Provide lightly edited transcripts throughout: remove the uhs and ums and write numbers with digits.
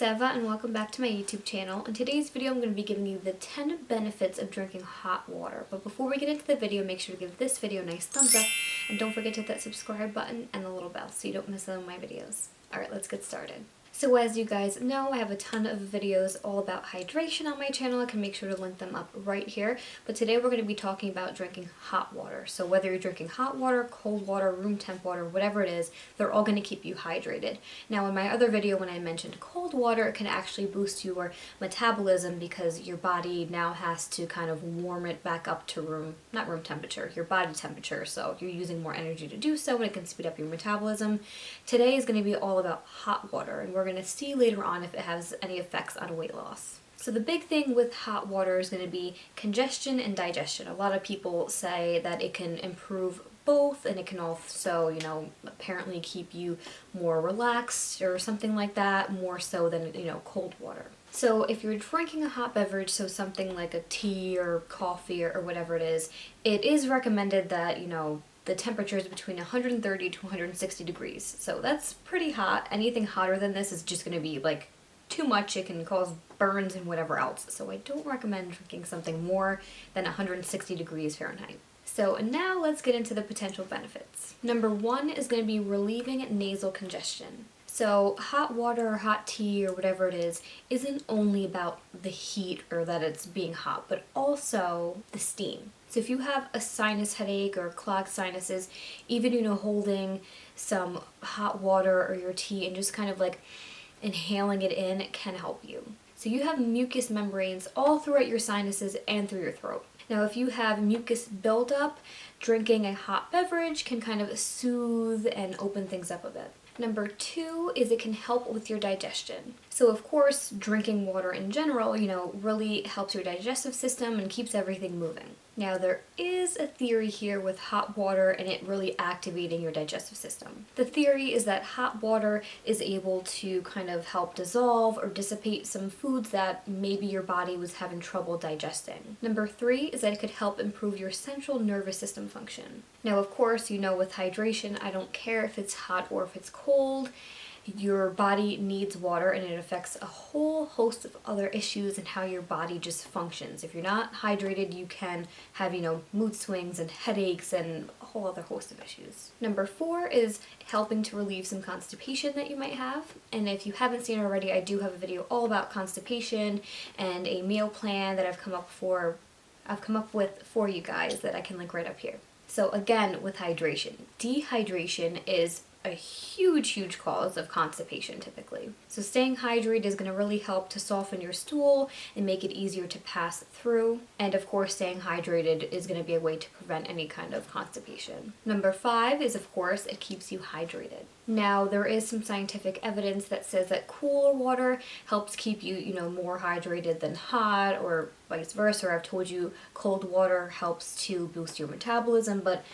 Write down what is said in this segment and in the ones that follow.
Seva and welcome back to my YouTube channel. In today's video I'm going to be giving you the 10 benefits of drinking hot water. But before we get into the video, make sure to give this video a nice thumbs up and don't forget to hit that subscribe button and the little bell so you don't miss out on my videos. Alright, let's get started. So as you guys know, I have a ton of videos all about hydration on my channel. I can make sure to link them up right here. But today we're going to be talking about drinking hot water. So whether you're drinking hot water, cold water, room temp water, whatever it is, they're all going to keep you hydrated. Now in my other video when I mentioned cold water, it can actually boost your metabolism because your body now has to kind of warm it back up to not room temperature, your body temperature. So you're using more energy to do so and it can speed up your metabolism. Today is going to be all about hot water, and we're going to see later on if it has any effects on weight loss. So the big thing with hot water is going to be congestion and digestion. A lot of people say that it can improve both, and it can also, apparently keep you more relaxed or something like that, more so than, cold water. So if you're drinking a hot beverage, so something like a tea or coffee or whatever it is recommended that, the temperature is between 130 to 160 degrees. So that's pretty hot. Anything hotter than this is just going to be like too much. It can cause burns and whatever else. So I don't recommend drinking something more than 160 degrees Fahrenheit. So now let's get into the potential benefits. Number one is going to be relieving nasal congestion. So hot water or hot tea or whatever it is isn't only about the heat or that it's being hot, but also the steam. So if you have a sinus headache or clogged sinuses, even, holding some hot water or your tea and just kind of like inhaling it in can help you. So you have mucous membranes all throughout your sinuses and through your throat. Now if you have mucus buildup, drinking a hot beverage can kind of soothe and open things up a bit. Number two is it can help with your digestion. So of course, drinking water in general, really helps your digestive system and keeps everything moving. Now there is a theory here with hot water and it really activating your digestive system. The theory is that hot water is able to kind of help dissolve or dissipate some foods that maybe your body was having trouble digesting. Number three is that it could help improve your central nervous system function. Now of course, with hydration, I don't care if it's hot or if it's cold. Your body needs water and it affects a whole host of other issues and how your body just functions. If you're not hydrated, you can have, mood swings and headaches and a whole other host of issues. Number four is helping to relieve some constipation that you might have. And if you haven't seen it already, I do have a video all about constipation and a meal plan that I've come up with for you guys that I can link right up here. So again, with hydration, dehydration is a huge cause of constipation typically. So staying hydrated is going to really help to soften your stool and make it easier to pass through. And of course, staying hydrated is going to be a way to prevent any kind of constipation. Number five is, of course, it keeps you hydrated. Now, there is some scientific evidence that says that cooler water helps keep you, more hydrated than hot, or vice versa. I've told you cold water helps to boost your metabolism, but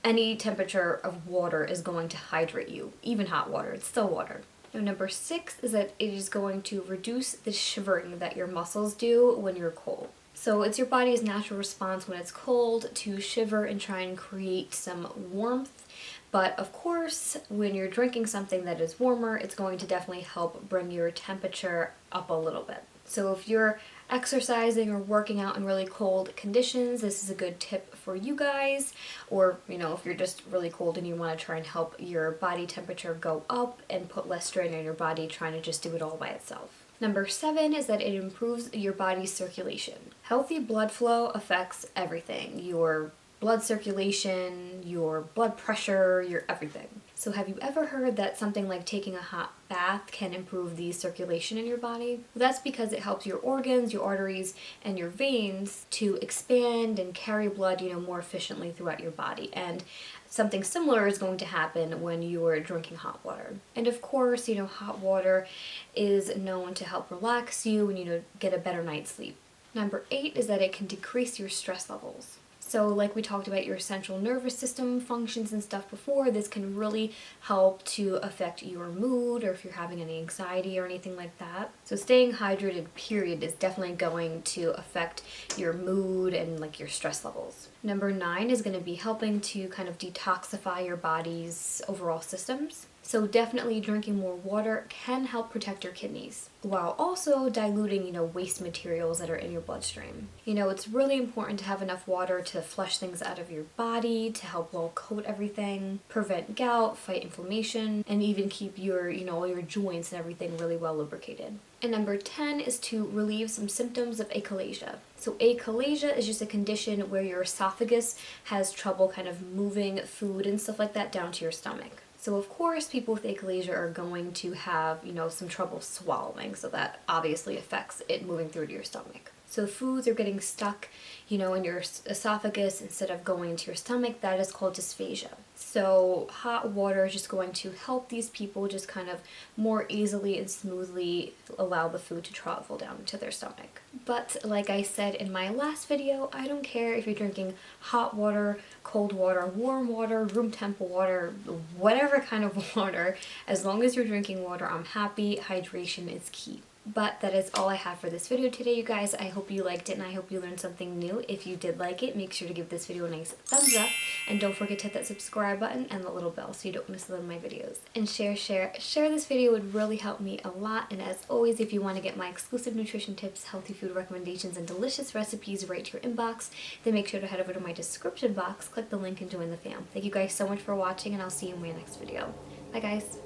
any temperature of water is going to hydrate you. Even hot water, it's still water. Now, number six is that it is going to reduce the shivering that your muscles do when you're cold. So it's your body's natural response when it's cold to shiver and try and create some warmth. But of course, when you're drinking something that is warmer, it's going to definitely help bring your temperature up a little bit. So if you're exercising or working out in really cold conditions, this is a good tip for you guys. Or, if you're just really cold and you want to try and help your body temperature go up and put less strain on your body trying to just do it all by itself. Number seven is that it improves your body's circulation. Healthy blood flow affects everything. Your blood circulation, your blood pressure, your everything. So have you ever heard that something like taking a hot bath can improve the circulation in your body? Well, that's because it helps your organs, your arteries, and your veins to expand and carry blood, more efficiently throughout your body. And something similar is going to happen when you are drinking hot water. And of course, hot water is known to help relax you and, get a better night's sleep. Number eight is that it can decrease your stress levels. So like we talked about your central nervous system functions and stuff before, this can really help to affect your mood or if you're having any anxiety or anything like that. So staying hydrated, period, is definitely going to affect your mood and like your stress levels. Number 9 is going to be helping to kind of detoxify your body's overall systems. So definitely drinking more water can help protect your kidneys while also diluting, waste materials that are in your bloodstream. It's really important to have enough water to flush things out of your body, to help well coat everything, prevent gout, fight inflammation, and even keep your, all your joints and everything really well lubricated. And number 10 is to relieve some symptoms of achalasia. So achalasia is just a condition where your esophagus has trouble kind of moving food and stuff like that down to your stomach. So of course people with achalasia are going to have, some trouble swallowing, so that obviously affects it moving through to your stomach. So foods are getting stuck, in your esophagus instead of going into your stomach. That is called dysphagia. So hot water is just going to help these people just kind of more easily and smoothly allow the food to travel down to their stomach. But like I said in my last video, I don't care if you're drinking hot water, cold water, warm water, room temp water, whatever kind of water. As long as you're drinking water, I'm happy. Hydration is key. But that is all I have for this video today, you guys. I hope you liked it and I hope you learned something new. If you did like it, make sure to give this video a nice thumbs up. And don't forget to hit that subscribe button and the little bell so you don't miss one of my videos. And share this video would really help me a lot. And as always, if you want to get my exclusive nutrition tips, healthy food recommendations, and delicious recipes right to your inbox, then make sure to head over to my description box, click the link, and join the fam. Thank you guys so much for watching, and I'll see you in my next video. Bye guys.